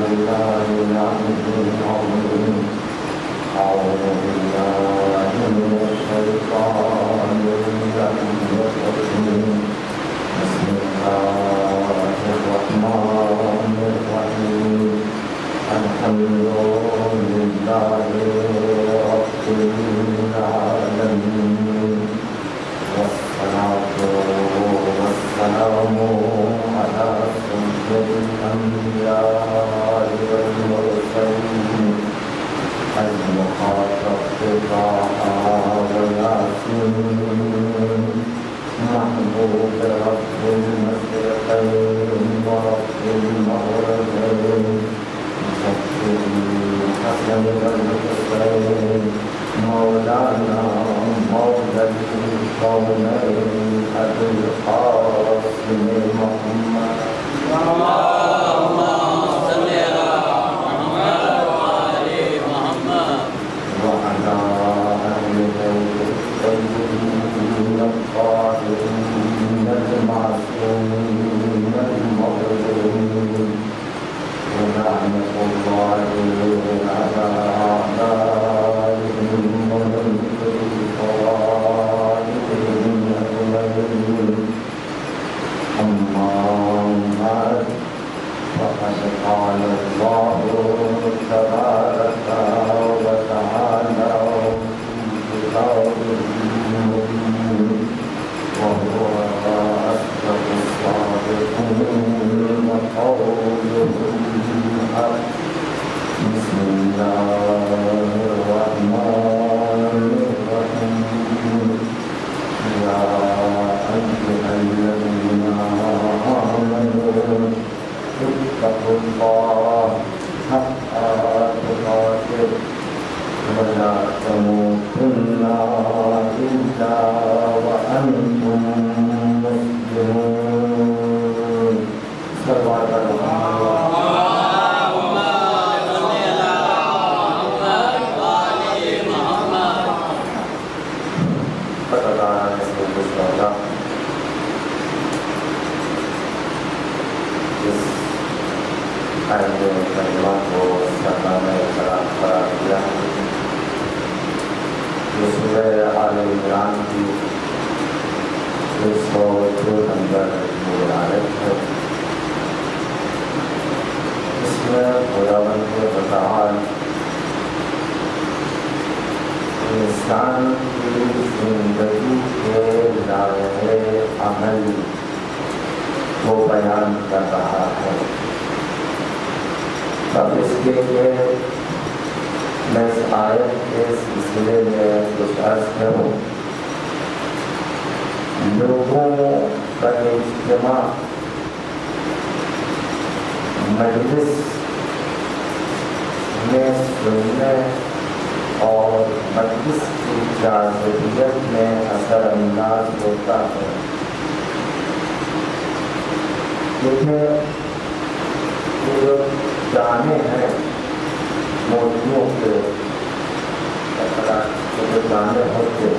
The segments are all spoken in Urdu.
بالله العلي العظيم أعوذ بالله من الشيطان الرجيم بسم الله الرحمن الرحيم الحمد لله رب العالمين والصلاة والسلام على سيد الأنبياء والمرسلين المخاطب بطه وياسين محبوب رب المشرقين ورب المغربين حسن والحسين مولانا مولى الكونين أبي القاسم محمد اللهم صل على محمد وآل محمد وعلى أهل بيته الطيبين الطاهرين المعصومين المغفورين ولعنة الله على أعدائهم ومن طوائفهم أجمعين أما بعد فقد قال الله تبارك وتعالى في كتابه المبين وهو أصدق الصادقين وقوله الحق بسم الله الرحمن الرحيم يا أيها الذين آمنوا اتقوا الله حق تقاته ولا تموتن إلا وأنتم مسلمون صلوات الله کلمات کو سرکار قرار دیا ہے جو سورہ آل عمران کی 102 نمبر آیت ہے. اس میں خداوند کے بتائیں انسان کی زندگی کے دائرے عمل کو بیان کر رہا ہے. اب اس کے لیے میں اس آیت کے سلسلے میں کچھ عرض کروں. لوگوں کا اجتماع مجلس میں سننے اور مجلس کی جاذبیت میں اثر انداز ہوتا ہے. کیونکہ یہ جو گانے ہیں مولویوں کے جو گانے ہوتے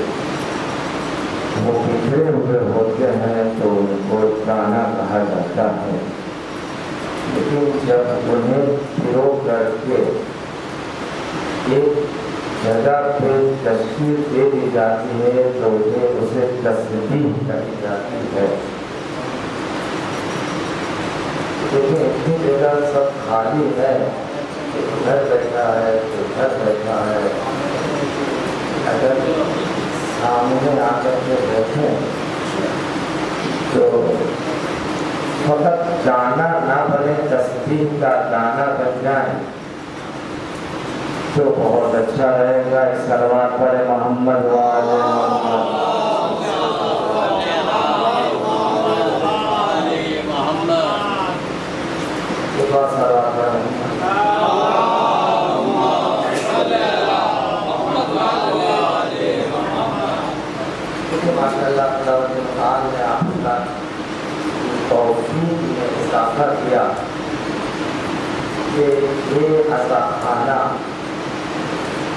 وہ بکھرے ہوئے ہوتے ہیں تو ان کو گانا کہا جاتا ہے. لیکن جب انہیں فروغ کر کے ایک جگہ پہ تشکیل دے دی جاتی ہے تو اسے تصدیق کری جاتی ہے. لیکن اتنی جگہ سب خالی ہے کہ ادھر بیٹھا ہے تو ادھر بیٹھا ہے. اگر سامنے آ کر کے بیٹھیں تو فقط گانا نہ بنے تصدیق کا گانا بن جائے تو بہت اچھا رہے گا. اس صلوات پر محمد وآل محمد. ماشاء اللہ تعالیٰ نے آپ کا توفیق میں اضافہ کیا کہ یہ عزا خانہ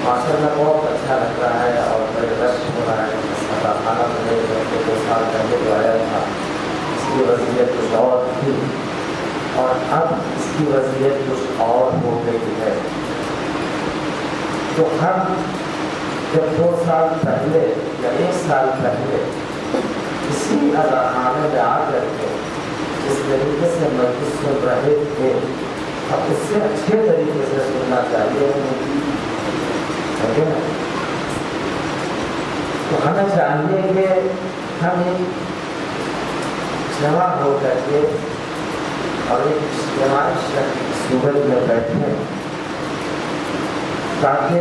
ماشاء اللہ بہت اچھا لگ رہا ہے اور بڑے رش ہو رہا ہے. عزا خانہ میرے 2 سال پہلے جو آیا تھا اس کی وضعیت کچھ اور تھی. اور اب اس کی وضعیت کچھ اور ہو گئی ہے. تو ہم جب 2 سال پہلے یا 1 سال پہلے اسی اذاخانے میں آ کر کے جس طریقے سے مجلس سن رہے تھے اب اس سے اچھے طریقے سے سننا چاہیے تو ہمیں چاہیے کہ ہم ایک جمع ہو کر کے اور ایک اجتماعی صورت میں بیٹھیں تاکہ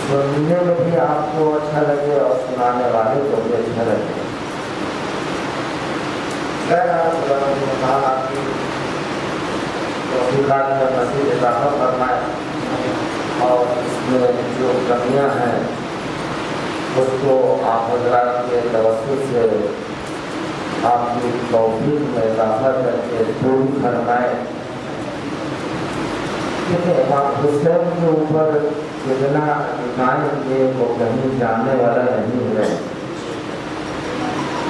سننے میں بھی آپ کو اچھا لگے اور سنانے والے کو بھی اچھا لگے. آپ کی توفیقات میں مزید اضافہ فرمائے اور اس میں جو کمیاں ہیں اس کو آپ حضرات کے توسط سے آپ کی توفیق میں اضافہ کر کے پوری فرمائے. کیونکہ امام حسین کے اوپر جتنا عنایت ہے وہ کہیں جانے والا نہیں ہے.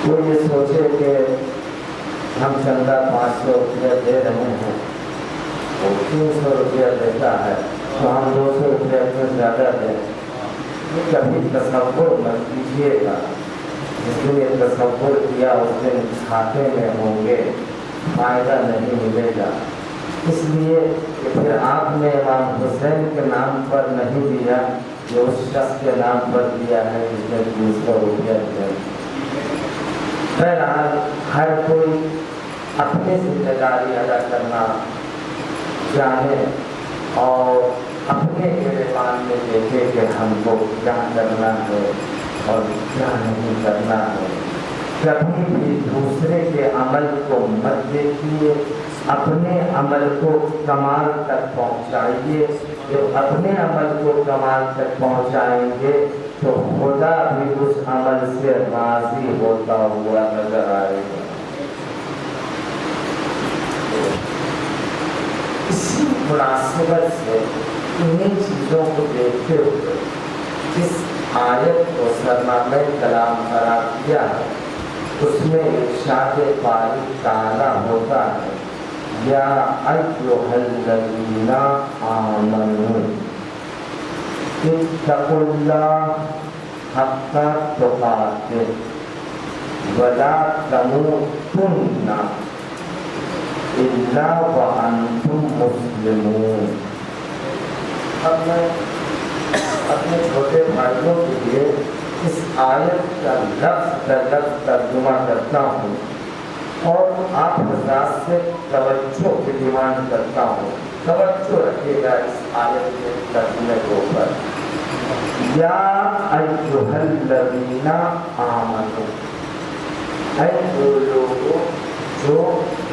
وہ یہ سوچے کہ ہم چندہ 500 روپیہ دے رہے ہیں وہ 300 روپیہ دیتا ہے تو ہم 200 روپیہ سے زیادہ دیں. یہ کبھی تصور مت کیجیے گا. جس نے یہ تصور کیا اس دن کھاتے میں ہوں گے فائدہ نہیں ملے گا. اس لیے کہ پھر آپ نے امام حسین کے نام پر نہیں دیا جو اس شخص کے نام پر دیا ہے جس نے 300 روپیہ دیا. بہرحال ہر کوئی اپنی ذمہ داری ادا کرنا چاہے اور اپنے گریبان میں دیکھے کہ ہم کو کیا کرنا ہے اور کیا نہیں کرنا ہے. کبھی بھی دوسرے کے عمل کو مت دیکھیے, اپنے عمل کو کمال تک پہنچائیے. جب اپنے عمل کو کمال تک پہنچائیں گے تو خدا بھی اس عمل سے راضی ہوتا ہوا نظر آئے گا. اسی مناسبت سے انہیں چیزوں کو دیکھتے ہوئے جس آیت کو سرنامہ کلام قرار دیا ہے اس میں ارشاد باری تعالیٰ ہوتا ہے یا ایھا الذین آمنوا اتقوا اللہ حق تقاتہ ولا تموتن الا وانتم مسلمون. اب میں اپنے چھوٹے بھائیوں کے لیے اس آیت کا لفظ در لفظ ترجمہ کرتا ہوں اور آپ حضرات سے توجہ کی ڈیمانڈ کرتا ہوں. توجہ رکھیے گا اس آیت کے ترجمے کے اوپر. یا ایھا الذین آمنوا, اے وہ لوگ جو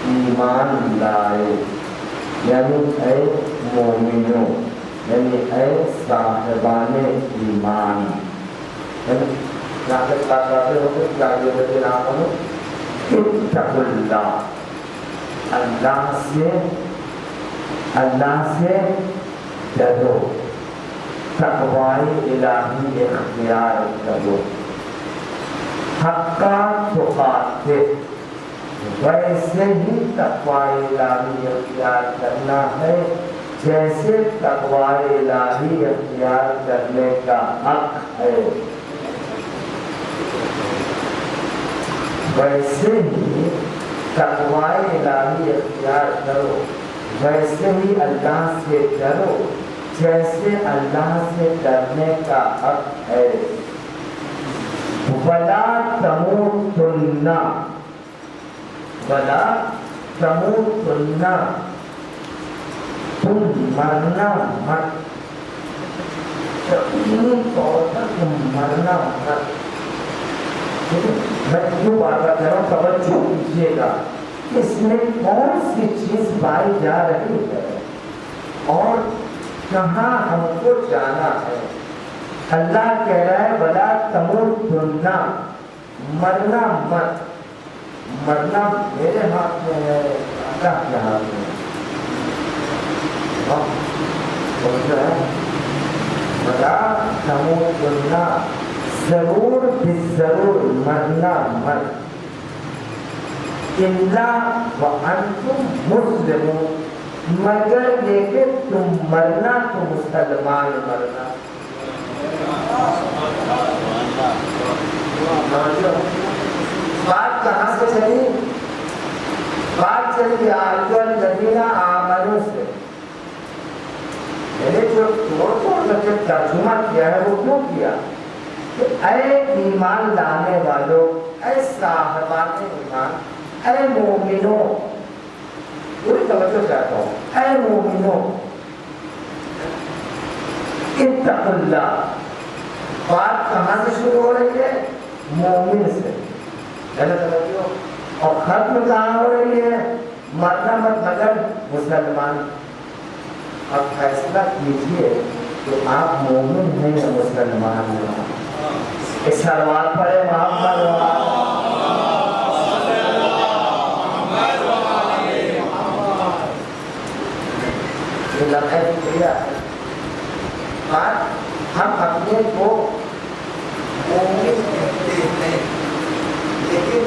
ایمان لائے, یعنی اے مومنوں, یعنی اے صاحبان ایمان. یہاں تک بات کرتے ہو کہ کیا یہ بچے نام ہو اتقوا اللہ, اللہ سے ڈرو, تقوی الہی اختیار کرو. حق تقاتہ, ویسے ہی تقوی الہی اختیار کرنا ہے جیسے تقوی الہی اختیار کرنے کا حق ہے. ویسے ہی تقوی الہی اختیار کرو, ویسے ہی اللہ سے ڈرو جیسے اللہ سے ڈرنے کا حق ہے. ولا تموتن, ولا تموتن, تم مرنا مت, یقینی طور پر تم مرنا مت. میں کیوں بار بار کہہ رہا ہوں, توجہ کیجیے گا. اس میں کون سی چیز پائی جا رہی ہے اور کہاں ہم کو جانا ہے. اللہ کہہ رہا ہے ولا تموتن, مرنا مت. مرنا میرے ہاتھ میں ہے, اللہ کے ہاتھ میں ہے. ولا تموتن, ضرور بالضرور مرنا مت. الا وانتم مسلمون، مگر یہ کہ تم مرنا تو مسلمان مرنا۔ بات کہاں سے چلی؟ بات چلی ایھا الذین آمنوا سے۔ میں نے جو توڑ کر ترجمہ کیا ہے وہ کیوں کیا کہ اے ایمان لانے والوں، اے صاحبان ایمان، اے مومنوں، پوری توجہ چاہتا ہوں، اے مومنوں اتقوا اللہ۔ بات کہاں سے شروع ہو رہی ہے؟ مومن سے، ہے نا توجہ؟ اور ختم کہاں ہو رہی ہے؟ مرنا مت مگر مسلمان۔ اب فیصلہ کیجئے کہ آپ مومن ہیں یا مسلمان ہیں۔ اس سلوات پڑھے محمد یہ لمحہ کیا ہے بات، ہم اپنے کو مومن کہتے ہیں لیکن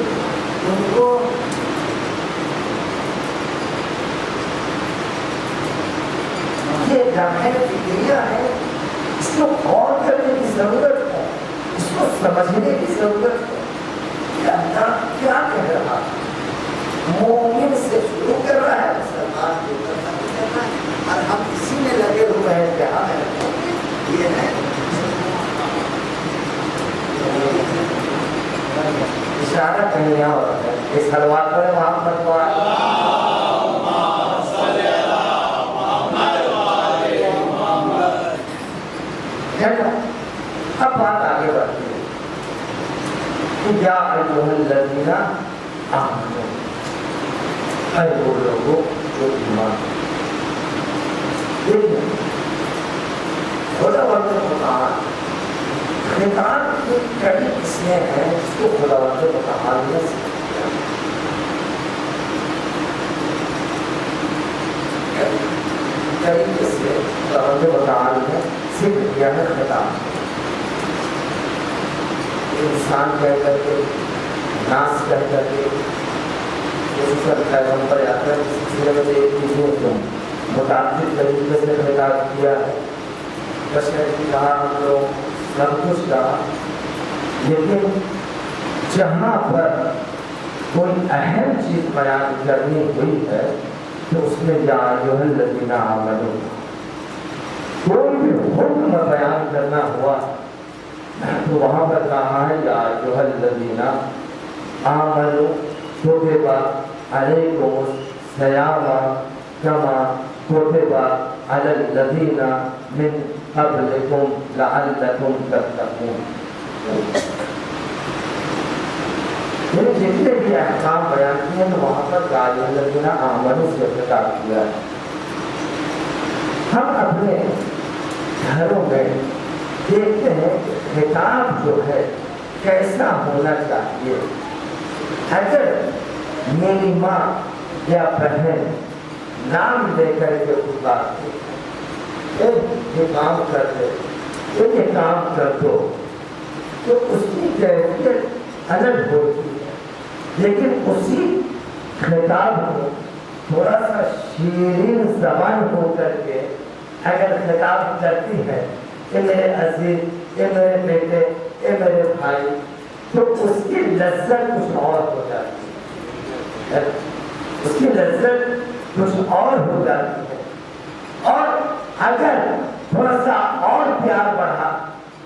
ان کو یہ لمحہ فکریہ ہے، اس کو غور کرنے کی ضرورت ہے، اس کو سمجھنے کی ضرورت ہے کہ اللہ کیا کہہ رہا ہے۔ مومن سے شروع کر رہا ہے، مسلمان کو کر رہا ہے، اور ہم اسی میں لگے ہوئے ہیں کہ ہم یہ ہے اشارہ کہیں اور ہے۔ اس حلوات پر محمد اب بات آگے بڑھتی ہے کہ یا ایھا الذین آمنوا، اے وہ لوگوں جو ایمان۔ دیکھیں خداوند متعال خطاب کی کڑی اس میں ہے جس کو خداوند متعال نے طریقے سے خداوند متعال نے ذکر کیا ہے خطاب۔ انسان کہہ کر کے، ناس کہہ کر کے، خصوصاً پیغمبر اکرم کے سلسلے میں ایک چیزوں کو متعدد طریقے سے خطاب کیا ہے۔ بشر کی کہا، ہم لوگ سب کچھ کہا، لیکن جہاں پر کوئی اہم چیز بیان کرنی ہوئی ہے تو اس میں یا ایھا الذین آمنوا، کوئی بھی حکم بیان کرنا ہوا تو وہاں پر کہا ہے یا ایھا الذین آمنوا کتب علیکم الصیام کما کتب علی الذین من قبلکم لعلکم تتقون۔ یعنی جتنے بھی احکام بیان کیے ہیں وہاں پر یا ایھا الذین آمنوا سے خطاب کیا ہے۔ ہم اپنے گھروں میں دیکھتے ہیں کہ خطاب جو ہے کیسا ہونا چاہیے۔ اگر میری ماں یا بہن نام لے کر کے پکارتے، یہ کام کر دے، یہ کام کر دو، تو اس کی کیفیت الگ ہوتی ہے۔ لیکن اسی خطاب کو تھوڑا سا شیرین زبان ہو کر کے اگر خطاب کرتی ہے کہ میرے عزیز، اے میرے بیٹے، اے میرے بھائی، تو اس کی لذت کچھ اور ہو جاتی ہے، اس کی لذت کچھ اور ہو جاتی ہے۔ اور اگر تھوڑا سا اور پیار بڑھا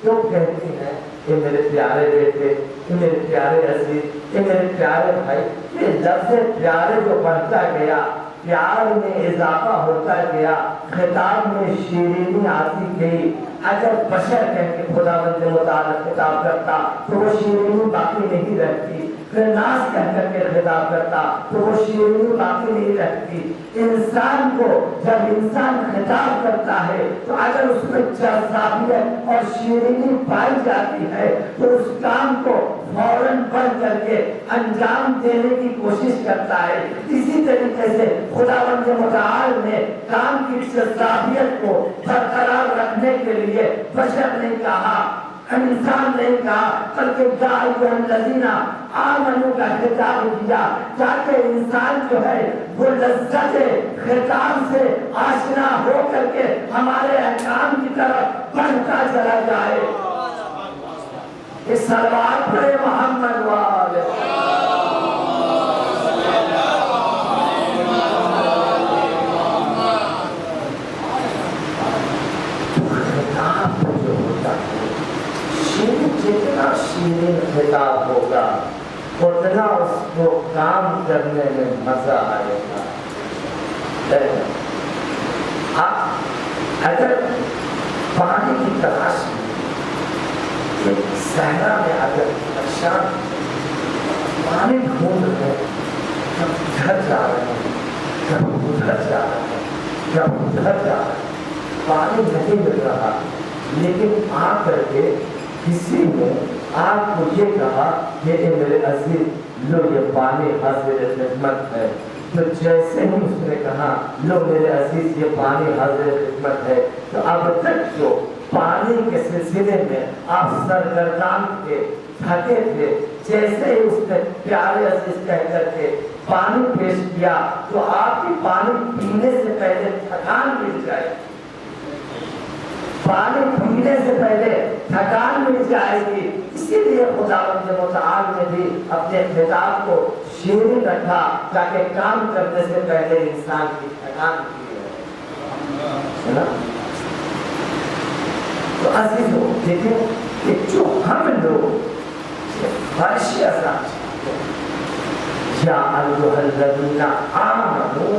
تو کہتی ہے کہ میرے پیارے بیٹے، کہ میرے پیارے عزیز، کہ میرے پیارے بھائی۔ یہ لفظ پیارے جو بڑھتا گیا، پیار میں اضافہ ہوتا گیا، خطاب میں شیرینی آتی گئی۔ اگر بشر کہہ کے خداوند متعال خطاب کرتا تو وہ شیرینی باقی نہیں رہتی، پھر ناز کہہ کر کے خطاب کرتا تو وہ شیرینی باقی نہیں رہتی۔ انسان کو جب انسان خطاب کرتا ہے تو اگر اس میں جذابیت اور شیرینی پائی جاتی ہے تو اس کام کو فوراً بند کر کے انجام دینے کی کوشش کرتا ہے۔ اسی طریقے سے خداوند متعال نے کام کی جذابیت کو برقرار رکھنے کے لیے بشر نے کہا انسان نہیں کہا بلکہ الذین آمنوا کا خطاب کیا تاکہ انسان جو ہے وہ لذت خطاب سے آشنا ہو کر کے ہمارے احکام کی طرف بڑھتا چلا جائے. اس صلوات پڑھے محمد والے جتنا شیرین خطاب ہوگا اتنا اس کو کام کرنے میں مزہ آئے گا. اگر پانی کی تلاش میں صحرا میں اگر پریشان پانی ڈھونڈ رہے ہیں کب گھر جا رہے ہیں کب ادھر جا رہے ہیں کب ادھر جا رہے ہیں پانی نہیں مل رہا لیکن آ کر کے کسی نے آپ کو یہ کہا کہ اے میرے عزیز لو یہ پانی حاضر خدمت ہے تو جیسے ہی اس نے کہا لو میرے عزیز یہ پانی حاضر خدمت ہے تو اب تک جو پانی کے سلسلے میں آپ سرگردان تھے تھکے تھے جیسے ہی اس نے پیارے عزیز کہہ کر کے پانی پیش کیا تو آپ کی پانی پینے سے پہلے تھکان مل جائے پانی پینے سے پہلے تھکان مل جائے گی. اسی لیے خداوند متعال نے بھی اپنے خطاب کو شیرین رکھا تاکہ کام کرنے سے پہلے انسان کی تھکان کی ہے نا. تو عزیزو دیکھیں کہ جو ہم لوگ فرشی اثر یا ایھا الذین آمنوا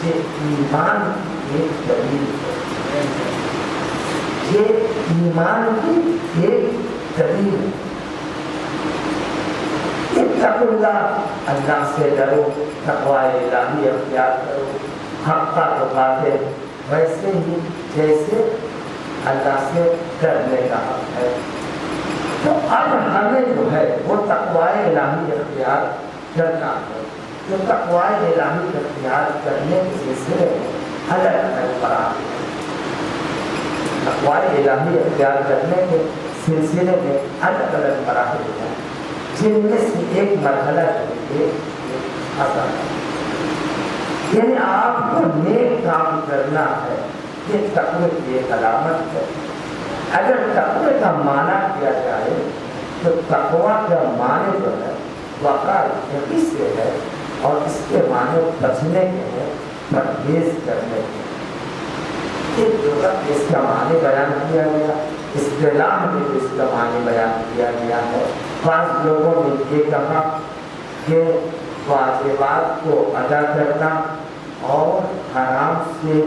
یہ ایمان کی ایک دلیل ہے یہ ایمان کی ایک دلیل اتقوا اللہ اللہ سے ڈرو تقوی الہی اختیار کرو حق تقاتے ویسے ہی جیسے اللہ سے ڈرنے کا حق ہے. تو اب ہمیں جو ہے وہ تقوی الہی اختیار کرنا ہے. تو تقوی الہی اختیار کرنے کے سلسلے الگ الگ مراحل ہیں. تقوی الہی اختیار کرنے کے سلسلے میں الگ الگ مراحل ہیں جن میں سے ایک مرحلہ جو ہے آسان ہے. یعنی آپ کو نیک کام کرنا ہے یہ تقوی کی ایک علامت ہے. اگر تقوی کا معنی کیا جائے تو تقوی کا معنی جو ہے وقار سے ہے اور اس کے معنی بچنے کے ہیں پرہیز کرنے کے. اس کا معنی بیان کیا گیا اصطلاح میں جو اس کا معنی بیان کیا گیا ہے. بعض لوگوں نے یہ کہا کہ واجبات کو ادا کرنا اور حرام سے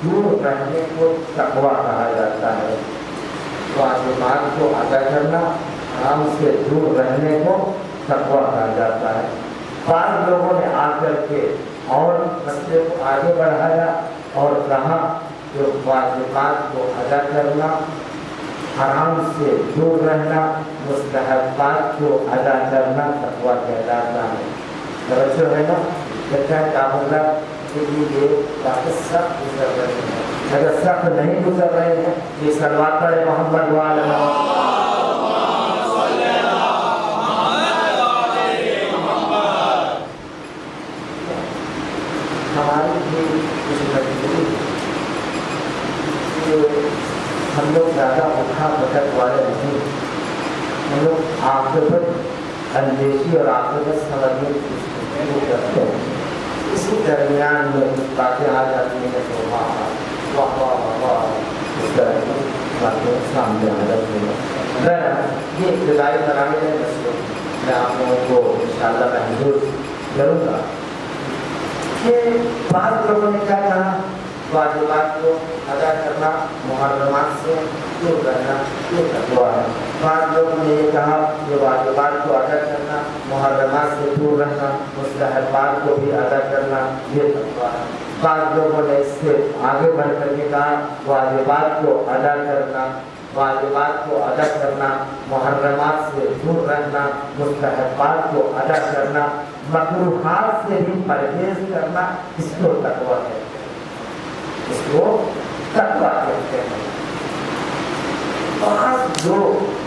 دور رہنے کو تقویٰ کہا جاتا ہے. واجبات کو ادا کرنا حرام سے دور رہنے کو تقویٰ کہا جاتا ہے. بعض لوگوں نے آ کر کے اور مسئلے کو آگے بڑھایا اور کہا جو واجبات کو ادا کرنا حرام سے دور رہنا مستحبات کو ادا کرنا تقویٰ کہلاتا ہے. توجہ ہے نا. کہتا ہے کاملہ کہ یہ باتیں سخت گزر رہے ہیں. اگر سخت نہیں گزر رہے ہیں یہ صلوات پڑھے محمد وعلی ہماری بھی کچھ مجبوری ہم لوگ زیادہ اٹھا بٹک والے نہیں. ہم لوگ عاقبت اندیشی اور عاقبت سمجھنے کی کوشش کرتے ہیں. اسی درمیان میں باتیں آ جاتی ہیں تو واہ واہ واہ واہ اس طرح کی باتیں سامنے آ جاتی ہیں. یہ ابتدائی مراحل ہے مسئلہ میں آپ لوگوں کو انشاءاللہ محدود کروں گا کہ بعض لوگوں نے کیا کہا واجبات کو ادا کرنا محرمات سے دور رہنا یہ تقویٰ ہے. بعض لوگوں نے یہ کہا کہ واجبات کو ادا کرنا محرمات سے دور رہنا مستحبات کو بھی ادا کرنا یہ تقویٰ ہے. بعض لوگوں نے اس سے آگے بڑھ کر کے کہا واجبات کو ادا کرنا محرمات سے دور رہنا مستحبات کو ادا کرنا مکروہات سے بھی پرہیز کرنا اس کو تقویٰ ہے. اس کو تقویٰ کہتے ہیں. بعض لوگ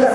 10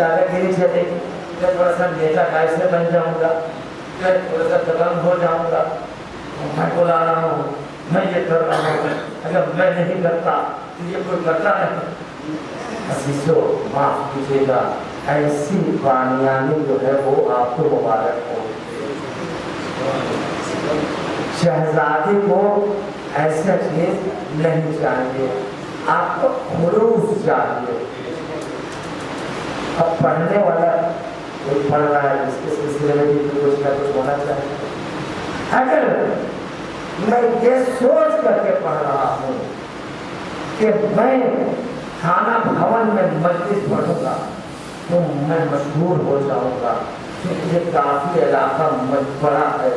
دادا گیری چلے گی، میں تھوڑا سا نیتا کیسے بن جاؤں گا، میں تھوڑا سا دبنگ ہو جاؤں گا، میں بلا رہا ہوں، میں یہ کر رہا ہوں، اگر میں نہیں کرتا تو یہ کوئی کرتا نہیں۔ عزیزو معاف کیجیے گا، ایسی بانیانی جو ہے وہ آپ کو مبارک ہو۔ شہزادی کو ایسا چیز نہیں چاہیے، آپ کو خلوص چاہیے۔ اب پڑھنے والا کوئی پڑھ رہا ہے، اس کے سلسلے میں بھی کچھ نہ کچھ ہونا چاہیے۔ اگر میں یہ سوچ کر کے پڑھ رہا ہوں کہ میں تھانہ بھون میں مجلس پڑھوں گا تو میں مشہور ہو جاؤں گا، کیونکہ یہ کافی علاقہ بڑا ہے،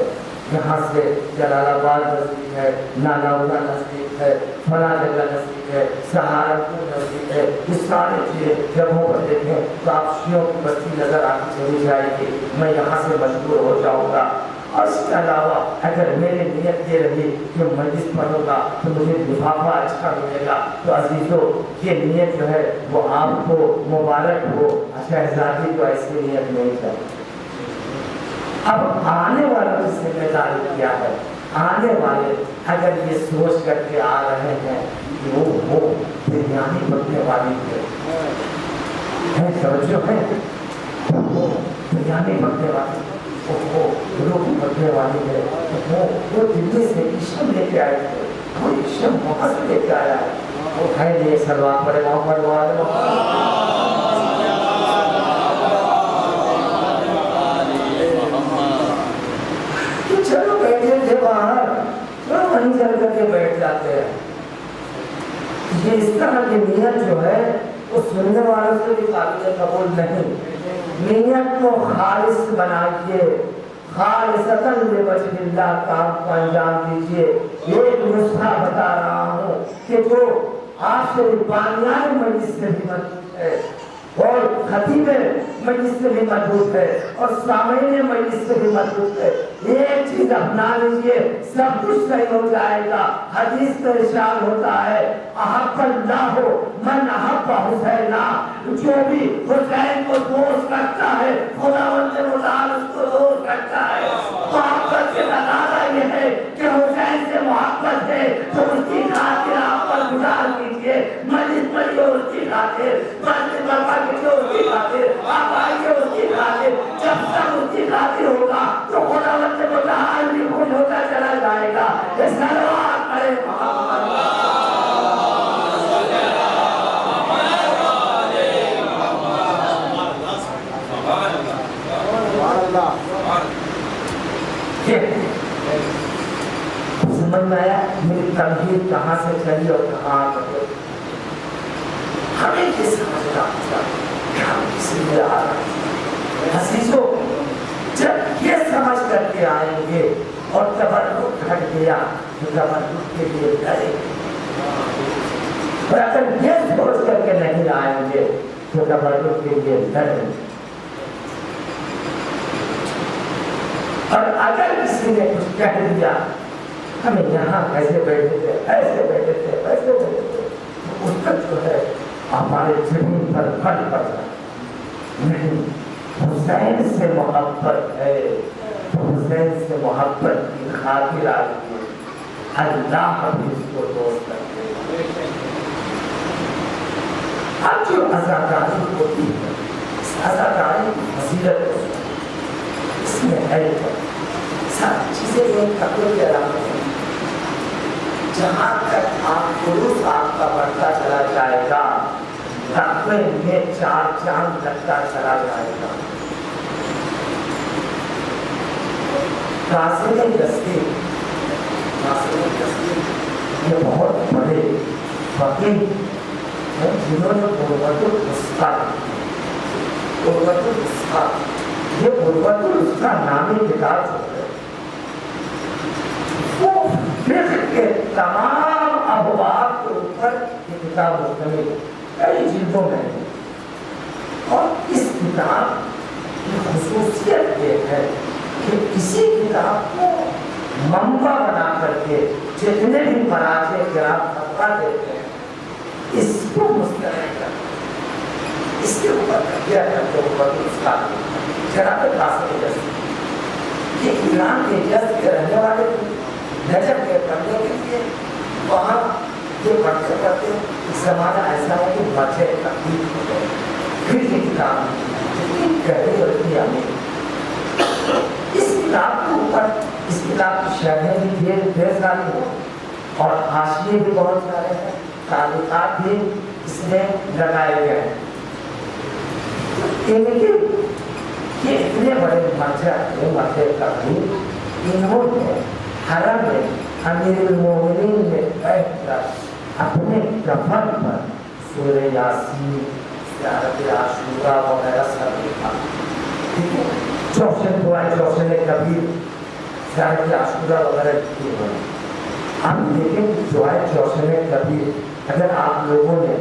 یہاں سے جلال آباد نزدیک ہے، ناناولا نزدیک ہے، فلاں جگہ نزدیک ہے، سہارنپور نزدیک ہے، اس سارے چیزیں جگہوں پر دیکھیں تو آپ شیعوں کی بستی نظر آتی چلی جائے گی، میں یہاں سے مشہور ہو جاؤں گا۔ اور اس کے علاوہ اگر میری نیت یہ رہی کہ مجلس پڑھوں گا تو مجھے لفافہ اچھا ملے گا، تو عزیزو یہ نیت جو ہے وہ آپ کو مبارک ہو۔ شہزادی کو ایسی نیت نہیں چاہیے۔ اب آنے والوں کی ذمہ داری کیا ہے؟ آنے والے اگر یہ سوچ کر کے آ رہے ہیں کہ وہ بریانی بننے والی ہے، توجہ ہے، وہ بریانی بننے والی ہے، وہ روٹی بننے والی ہے، وہ دلی سے اشم لے کے آئے تھے، وہ اشم وہاں سے لے کے آیا ہے، وہ ہے یہ سلوات پڑے محمد والے چلو بیٹھے تھے باہر، چلو وہیں چل کر کے بیٹھ جاتے ہیں۔ یہ اس طرح کی نیت جو ہے وہ سننے والوں سے بھی قابل قبول نہیں۔ نیت کو خالص بنائیے، خالصتاً لوجہ اللہ کام کو انجام دیجیے۔ ایک نسخہ بتا رہا ہوں کہ جو آپ سے بانیان مجلس سے بھی مضبوط ہے اور خطیب مجلس سے بھی مضبوط ہے اور سامعین مجلس سے بھی مضبوط ہے، ایک چیز اپنا لیجیے، سب کچھ صحیح ہو جائے گا۔ حدیث میں ارشاد ہوتا ہے احب اللہ من احب حسینا، جو بھی حسین کو دوست کرتا ہے خداوند متعال اس کو دوست کرتا ہے۔ محبت کے تقاضا یہ ہے کہ حسین سے محبت ہے تو اس کی خاطر آپ پر گزار کیجیے، مجلس پڑھیے اس کی خاطر، مسجد برپا کیجیے اس کی خاطر، آپ آئیے اس کی خاطر۔ جب تک اس کی خاطر ہوگا تو خداوند متعال بھی خوش ہوتا چلا جائے گا۔ یہ سلوات پڑھے محمد سمجھ میں آیا میری تمہید کہاں سے چلی اور کہاں آگے؟ ہمیں یہ سمجھنا ہوگا کہ ہم کس لیے آ رہے ہیں۔ عزیزو جب یہ سمجھ کر کے آئیں گے اور تبرک گھٹ گیا تو تبرک کے لیے ڈریں گے، اور اگر یہ سوچ کر کے نہیں آئیں گے تو تبرک کے لیے ڈریں گے۔ اور اگر کسی نے کچھ کہہ دیا ہمیں یہاں ایسے بیٹھے تھے، ایسے بیٹھے تھے، ایسے بیٹھے تھے، تو اس تک جو ہے ہمارے زمین پر پھل پڑ جائے۔ نہیں، حسین سے محبت ہے تو حسین سے محبت کی خاطر آئی ہے، اللہ بھی اس کو دوست کرتے ہیں۔ اب جو عزاداری ہوتی ہے اس عزاداری کی فضیلت اس میں ہے سب چیزیں ایک تقوی کے علامت ہیں۔ جہاں تک آپ خلوص آپ کا بڑھتا چلا جائے گا تقوی میں چار چاند لگتا چلا جائے گا۔ قاسم دستی یہ بہت بڑے فقیہ ہیں جنہوں نے غربت الوسطیٰ یہ غربت الوسطیٰ نامی کتاب جو ہے وہ فقہ کے تمام ابواب کے اوپر یہ کتاب مشتمل ہے، کئی جلدوں میں ہے۔ اور اس کتاب کی خصوصیت یہ ہے کہ اسی کتاب کو منبع بنا کر کے جتنے بھی مراجع کرام فتویٰ دیتے ہیں اس کو مستند کرتے ہیں۔ اس کے اوپر کیا کرتے اوپر اس کا جناب قاسم جیسے یہ ایران کے جس کے رہنے والے نجف کے کرنے کے لیے وہاں یہ پڑھتے پڑھتے زمانہ ایسا ہے کہ بچے تبدیل ہو گئے. پھر یہ کتاب جتنی گہری اور اتنی امیر اس کتاب کے اوپر اس کتاب کی شرحیں بھی ڈھیر ساری ہیں اور حاشیے بھی بہت سارے ہیں, تعلیقات بھی اس میں لگائے گئے ہیں. یہ اتنے بڑے مرجع کبھی انہوں نے حرم میں امیر المومنین میں بیٹھ کر اپنے کفن پر سورہ یاسین, زیارت عاشورہ وغیرہ سب لکھا. ٹھیک ہے, جوشن کبیر, زیارت عاشورہ وغیرہ لکھی ہوئی. ہم دیکھیں کہ جوشن کبیر اگر آپ لوگوں نے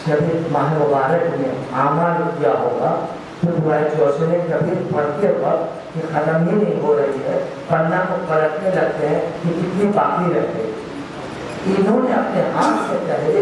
شب ماہ مبارک میں اعمال کیا ہوگا تو دعائے جوشن کبیر پڑھتے وقت یہ ختم ہی نہیں ہو رہی ہے, پڑھنا کو پلٹنے لگتے ہیں کہ کتنی باقی رہتے. انہوں نے اپنے ہاتھ سے پہلے